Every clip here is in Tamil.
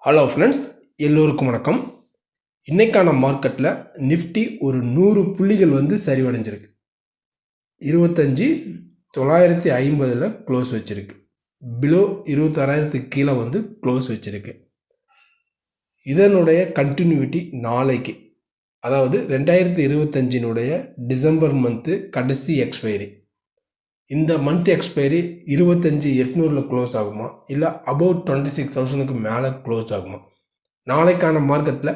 ஹலோ ஃப்ரெண்ட்ஸ், எல்லோருக்கும் வணக்கம். இன்றைக்கான மார்க்கெட்டில் நிஃப்டி ஒரு 100 புள்ளிகள் சரிவடைஞ்சிருக்கு. 25,950 க்ளோஸ் வச்சுருக்கு. பிலோ 26,000 கீழே க்ளோஸ் வச்சுருக்கு. இதனுடைய கண்டினியூட்டி நாளைக்கு, அதாவது 2025 டிசம்பர் மந்த்து கடைசி எக்ஸ்பைரி. இந்த மந்த் எக்ஸ்பைரி 25,800 க்ளோஸ் ஆகுமா, இல்லை அபவுட் 26,000க்கு மேலே க்ளோஸ் ஆகுமா? நாளைக்கான மார்க்கெட்டில்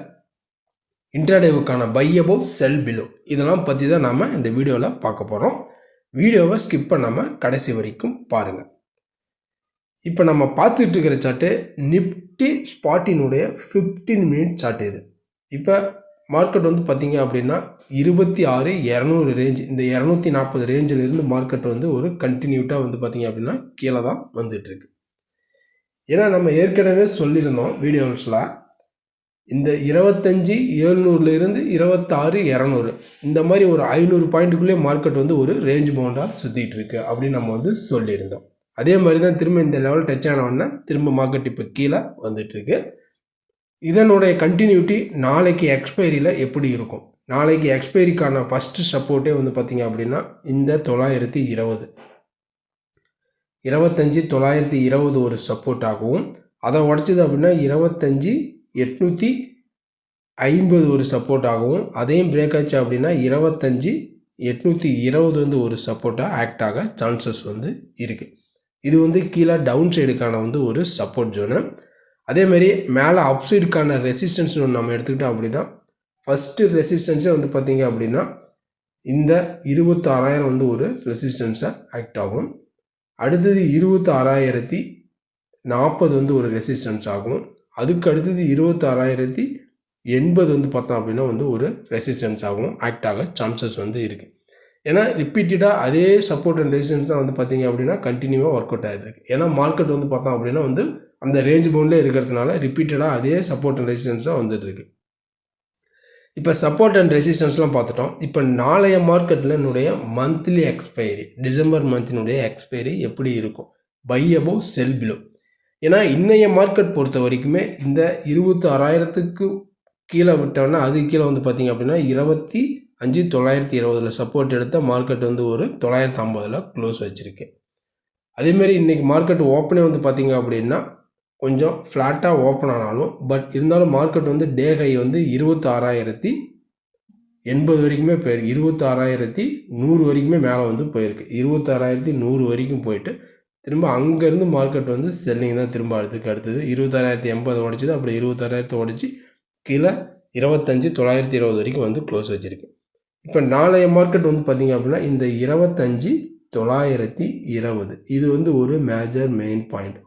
இன்ட்ராடேவுக்கான பை அபவ் செல் பிலோ இதெல்லாம் பற்றி தான் நாம் இந்த வீடியோவில் பார்க்க போகிறோம். வீடியோவை ஸ்கிப் பண்ணாமல் கடைசி வரைக்கும் பாருங்கள். இப்போ நம்ம பார்த்துட்டு இருக்கிற சார்ட்டு நிஃப்டி ஸ்பாட்டினுடைய 15 மினிட் சார்ட். இது இப்போ மார்க்கெட் பார்த்திங்க அப்படின்னா 26,200 ரேஞ்ச், இந்த 240 ரேஞ்சில் இருந்து மார்க்கெட் ஒரு கண்டினியூட்டாக பார்த்திங்க அப்படின்னா கீழே தான் வந்துட்டுருக்கு. ஏன்னா நம்ம ஏற்கனவே சொல்லியிருந்தோம் வீடியோஸில், இந்த 25,700 26,200 இந்த மாதிரி ஒரு 500 பாயிண்ட்டுக்குள்ளே மார்க்கெட் ஒரு ரேஞ்ச் பவுண்டாக சுற்றிட்டு இருக்கு அப்படின்னு நம்ம சொல்லியிருந்தோம். அதே மாதிரி தான் திரும்ப இந்த லெவல் டச் ஆனவுடனே திரும்ப மார்க்கெட் இப்போ கீழே வந்துட்டுருக்கு. இதனுடைய கண்டினியூட்டி நாளைக்கு எக்ஸ்பைரியில் எப்படி இருக்கும்? நாளைக்கு எக்ஸ்பைரிக்கான ஃபஸ்ட்டு சப்போர்ட்டே பார்த்திங்க அப்படின்னா இந்த 920 25,920 ஒரு சப்போர்ட் ஆகவும், அதை உடச்சிது அப்படின்னா 25,850 ஒரு சப்போர்ட் ஆகவும், அதையும் பிரேக் ஆச்சு அப்படின்னா 25,820 ஒரு சப்போர்ட்டாக ஆக்ட் ஆக சான்சஸ் இருக்குது. இது கீழே டவுன் சைடுக்கான ஒரு சப்போர்ட் ஜோனு. அதேமாரி மேலே அப்சைடுக்கான ரெசிஸ்டன்ஸ் நம்ம எடுத்துக்கிட்டோம் அப்படின்னா, ஃபஸ்ட்டு ரெசிஸ்டன்ஸே பார்த்திங்க அப்படின்னா இந்த 26,000 ஒரு ரெசிஸ்டன்ஸாக ஆக்ட் ஆகும். அடுத்தது 26,040 ஒரு ரெசிஸ்டன்ஸ் ஆகும். அதுக்கு அடுத்தது 26,080 பார்த்தோம் அப்படின்னா ஒரு ரெசிஸ்டன்ஸ் ஆகும், ஆக்ட் ஆக சான்சஸ் இருக்குது. ஏன்னா ரிப்பீட்டடாக அதே சப்போர்ட் அண்ட் ரெசிஸ்டன்ஸ் தான் பார்த்திங்க அப்படின்னா கண்டினியூவாக ஒர்க் அவுட் ஆகிருக்கு. ஏன்னா மார்க்கெட் பார்த்தோம் அப்படின்னா அந்த ரேஞ்ச் பவுண்ட்லேயே இருக்கிறதுனால ரிப்பீட்டடாக அதே சப்போர்ட் அண்ட் ரெசிஸ்டன்ஸாக வந்துட்டுருக்கு. இப்போ சப்போர்ட் அண்ட் ரெசிஸ்டன்ஸ்லாம் பார்த்துட்டோம். இப்போ நாளைய மார்க்கெட்டில் என்னுடைய மந்த்லி எக்ஸ்பைரி, டிசம்பர் மந்தினுடைய எக்ஸ்பைரி எப்படி இருக்கும்? By above sell below. ஏன்னா இன்றைய மார்க்கெட் பொறுத்த வரைக்குமே இந்த 26,000க்கு கீழே விட்டோன்னா அது கீழே பார்த்திங்க அப்படின்னா 25,920 சப்போர்ட் எடுத்த மார்க்கெட் ஒரு 950 க்ளோஸ் வச்சுருக்கு. அதேமாரி இன்றைக்கி மார்க்கெட் ஓப்பனே பார்த்திங்க அப்படின்னா கொஞ்சம் ஃப்ளாட்டாக ஓப்பன் ஆனாலும், பட் இருந்தாலும் மார்க்கெட் டே ஹை 26,080 வரைக்குமே போயிருக்கு. 26,100 வரைக்குமே மேலே போயிருக்கு. 26,100 வரைக்கும் போயிட்டு திரும்ப அங்கேருந்து மார்க்கெட் செல்லிங் தான் திரும்ப அடுத்தது 26,080 உடச்சிது. அப்படி 26,000 உடச்சி கீழே 25,920 வரைக்கும் க்ளோஸ் வச்சுருக்கு. இப்போ நாளைய மார்க்கெட் பார்த்திங்க அப்படின்னா இந்த 25,920 இது ஒரு மேஜர் மெயின் பாயிண்ட்.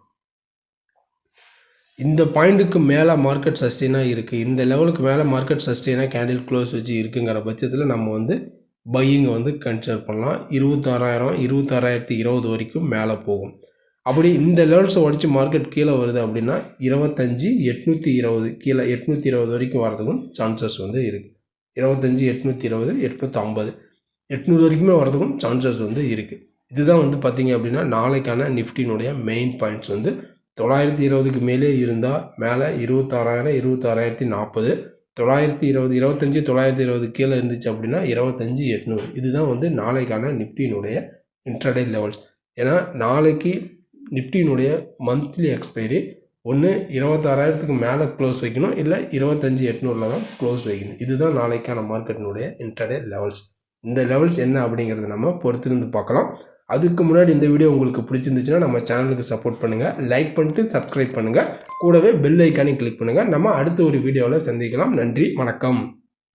இந்த பாயிண்ட்டுக்கு மேலே மார்க்கெட் சஸ்டெயினாக இருக்குது, இந்த லெவலுக்கு மேலே மார்க்கெட் சஸ்டெயினாக கேண்டில் க்ளோஸ் வச்சு இருக்குங்கிற பட்சத்தில் நம்ம பையிங்கை கன்சிடர் பண்ணலாம். 26,000 26,020 வரைக்கும் மேலே போகும். அப்படி இந்த லெவல்ஸை உடச்சி மார்க்கெட் கீழே வருது அப்படின்னா 25,820 கீழே 820 வரைக்கும் வரதுக்கும் சான்சஸ் இருக்குது. 25,820 850 800 வரைக்குமே வரதுக்கும் சான்சஸ் இருக்குது. இதுதான் பார்த்திங்க அப்படின்னா நாளைக்கான நிஃப்டினுடைய மெயின் பாயிண்ட்ஸ் 920க்கு மேலே இருந்தால் மேலே 26,000 26,040 920 25,920 கீழே இருந்துச்சு அப்படின்னா 25,800. இதுதான் நாளைக்கான நிஃப்டினுடைய இன்ட்ராடே லெவல்ஸ். ஏன்னா நாளைக்கு நிஃப்டினுடைய மந்த்லி எக்ஸ்பைரி ஒன்று 26,000க்கு மேலே க்ளோஸ் வைக்கணும், இல்லை 25,800 தான் க்ளோஸ் வைக்கணும். இதுதான் நாளைக்கான மார்க்கெட்டினுடைய இன்ட்ராடே லெவல்ஸ். இந்த லெவல்ஸ் என்ன அப்படிங்கிறத நம்ம பொறுத்திருந்து பார்க்கலாம். அதுக்கு முன்னாடி இந்த வீடியோ உங்களுக்கு பிடிச்சிருந்துச்சுன்னா நம்ம சேனலுக்கு சப்போர்ட் பண்ணுங்கள், லைக் பண்ணிட்டு சப்ஸ்கிரைப் பண்ணுங்கள், கூடவே பெல் ஐக்கானையும் கிளிக் பண்ணுங்கள். நம்ம அடுத்த ஒரு வீடியோவில் சந்திக்கலாம். நன்றி, வணக்கம்.